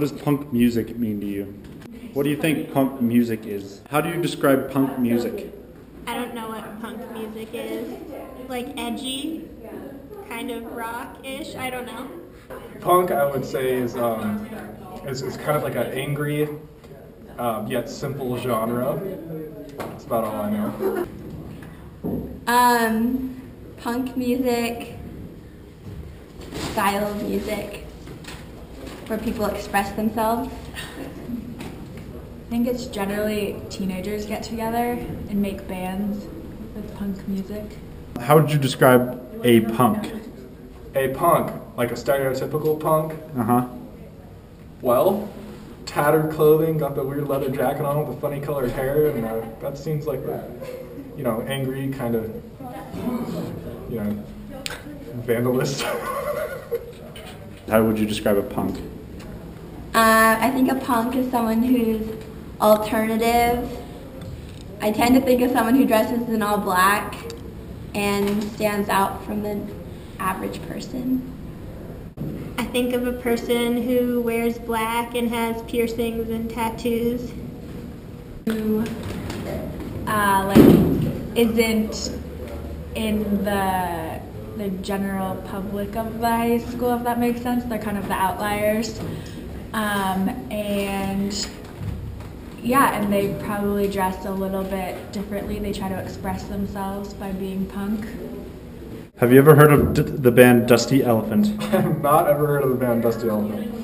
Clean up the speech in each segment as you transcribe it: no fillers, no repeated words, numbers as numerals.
does punk music mean to you? What do you think punk music is? How do you describe punk music? I don't know what punk music is. Like edgy, kind of rock-ish, I don't know. Punk, I would say, is kind of like an angry, yet simple genre. That's about all I know. Punk music, style of music, where people express themselves. I think it's generally teenagers get together and make bands with punk music. How would you describe a punk? A punk, like a stereotypical punk. Uh-huh. Well, tattered clothing, got the weird leather jacket on with the funny colored hair, and that seems like a, angry kind of, vandalist. How would you describe a punk? I think a punk is someone who's alternative. I tend to think of someone who dresses in all black and stands out from the average person. I think of a person who wears black and has piercings and tattoos. Who isn't in the general public of the high school, if that makes sense. They're kind of the outliers. And they probably dress a little bit differently. They try to express themselves by being punk. Have you ever heard of the band Dusty Elephant? I have not ever heard of the band Dusty Elephant.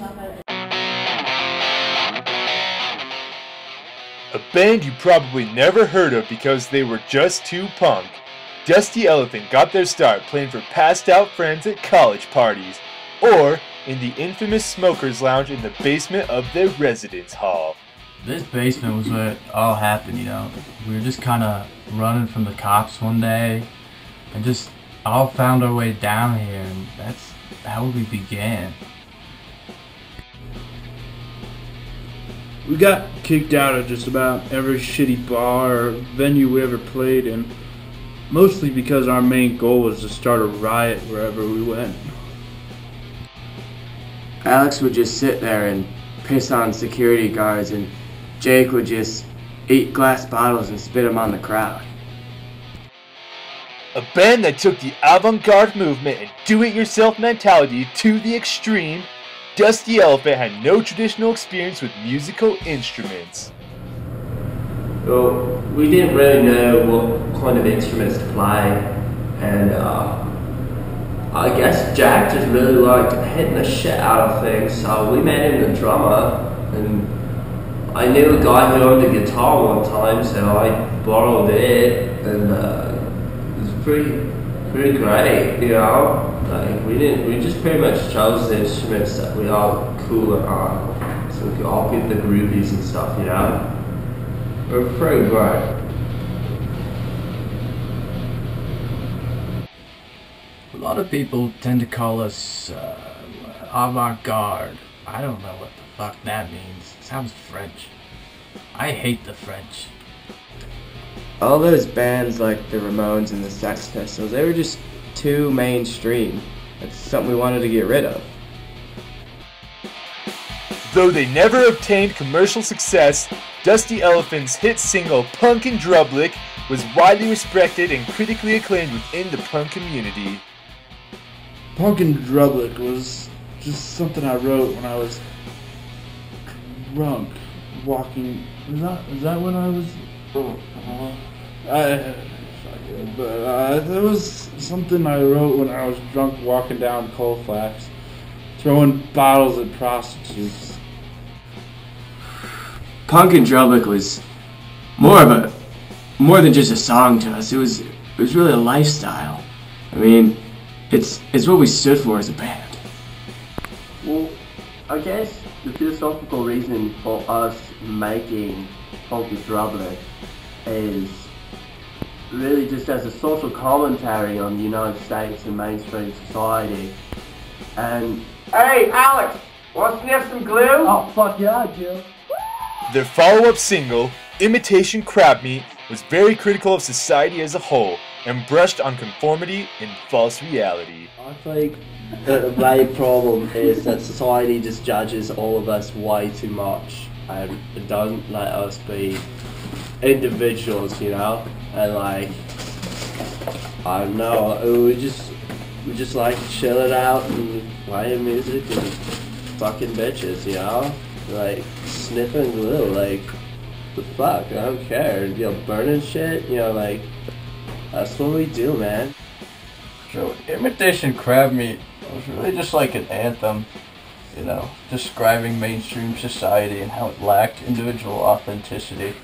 A band you probably never heard of because they were just too punk. Dusty Elephant got their start playing for passed out friends at college parties, or in the infamous smokers lounge in the basement of their residence hall. This basement was where it all happened, We were just kind of running from the cops one day and just all found our way down here, and that's how we began. We got kicked out of just about every shitty bar or venue we ever played in, mostly because our main goal was to start a riot wherever we went. Alex would just sit there and piss on security guards, and Jake would just eat glass bottles and spit them on the crowd. A band that took the avant-garde movement and do-it-yourself mentality to the extreme, Dusty Elephant had no traditional experience with musical instruments. Well, we didn't really know what kind of instruments to play, and I guess Jack just really liked hitting the shit out of things, so we made him the drummer, and I knew a guy who owned a guitar one time, so I borrowed it, and it was pretty great, Like we just pretty much chose the instruments that we all cooler on, so we could all get the groovies and stuff, It was pretty great. A lot of people tend to call us avant-garde. I don't know what the fuck that means. It sounds French. I hate the French. All those bands like the Ramones and the Sex Pistols, they were just too mainstream. That's something we wanted to get rid of. Though they never obtained commercial success, Dusty Elephant's hit single Punk and Drublic was widely respected and critically acclaimed within the punk community. Punk and Drublic was just something I wrote when I was drunk, walking. Is that when I was? That was something I wrote when I was drunk, walking down Colfax, throwing bottles at prostitutes. Punk and Drublic was more than just a song to us. It was really a lifestyle. I mean, it's what we stood for as a band. Well, I guess the philosophical reason for us making Punk and Drublic is really just as a social commentary on the United States and mainstream society. And hey, Alex, want to sniff some glue? Oh fuck yeah, I do. Their follow-up single, Imitation Crab Meat, was very critical of society as a whole, and brushed on conformity and false reality. I think that the main problem is that society just judges all of us way too much and don't let us be individuals, you know? And like, I don't know, we just like chilling out and playing music and fucking bitches, you know? Like, sniffing glue, like, the fuck, I don't care, you know, burning shit, you know, like, that's what we do, man. So, imitation crab meat was really just like an anthem, you know, describing mainstream society and how it lacked individual authenticity.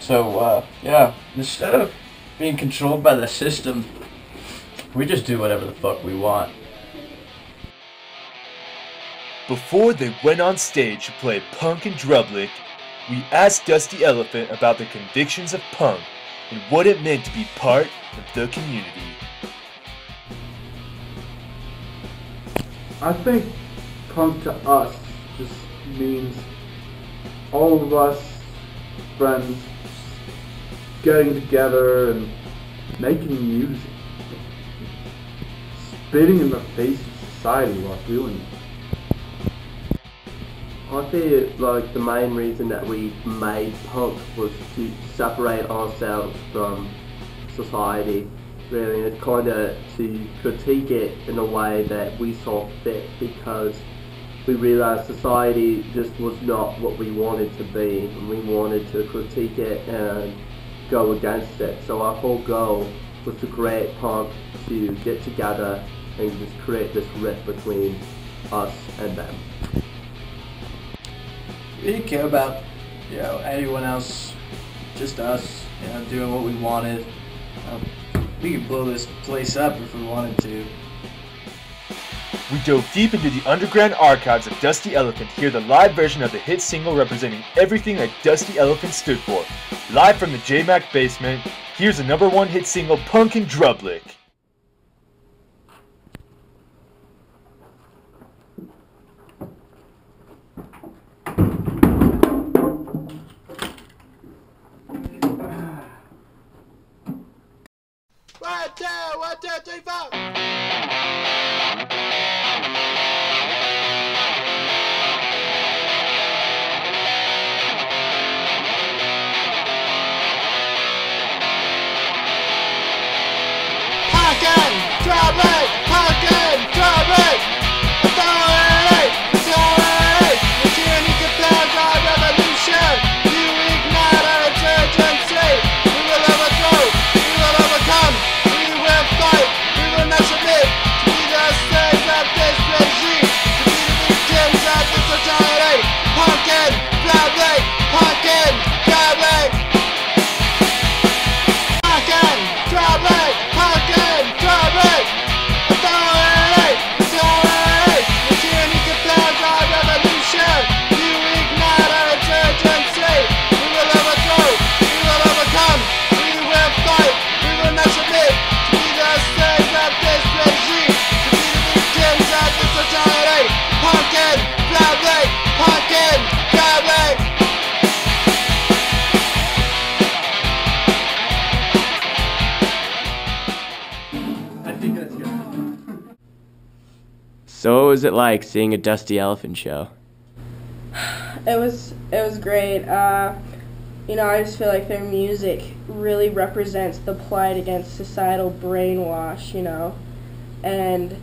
So, yeah, instead of being controlled by the system, we just do whatever the fuck we want. Before they went on stage to play punk and Drublic, we asked Dusty Elephant about the convictions of punk and what it meant to be part of the community. I think punk to us just means all of us friends getting together and making music, spitting in the face of society while doing it. I feel like the main reason that we made punk was to separate ourselves from society, really, and kind of to critique it in a way that we saw fit, because we realized society just was not what we wanted to be, and we wanted to critique it and go against it. So our whole goal was to create punk, to get together and just create this rift between us and them. We didn't care about, you know, anyone else, just us, you know, doing what we wanted. We could blow this place up if we wanted to. We dove deep into the underground archives of Dusty Elephant to hear the live version of the hit single representing everything that Dusty Elephant stood for. Live from the J-Mac basement, here's the #1 hit single, Punk and Drublic. One, two, three, four. Pumpkin, Drublic, pumpkin, Drublic. Authority, authority. The tyranny compels our revolution. You ignite our insurgency. We will overthrow, we will overcome. We will fight, we will not submit. To be the slaves of this regime. To be the victims of this society. Pumpkin, Drublic, pumpkin, Drublic. Pumpkin, Drublic, pumpkin, Drublic. Authority, authority. The tyranny compels our revolution. You ignite our insurgency. We will overthrow, we will overcome. We will fight, we will not submit. To be the slaves of this regime. To be the victims of this society. Pumpkin, Drublic, pumpkin, Drublic. I think that's good. So what was it like seeing a Dusty Elephant show? It was great. You know, I just feel like their music really represents the plight against societal brainwash, you know. And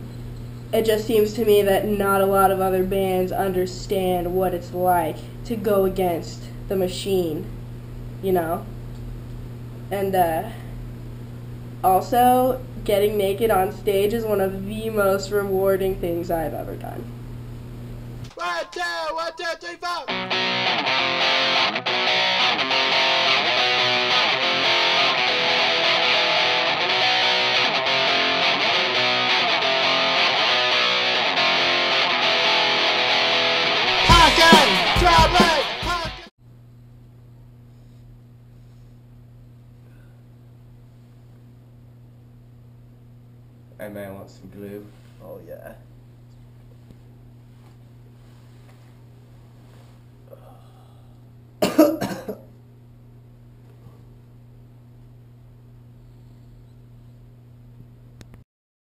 it just seems to me that not a lot of other bands understand what it's like to go against the machine, you know. And also, getting naked on stage is one of the most rewarding things I've ever done. One, two, three, four. Pumpkin, Drublic, pumpkin. Hey man, want some glue? Oh yeah.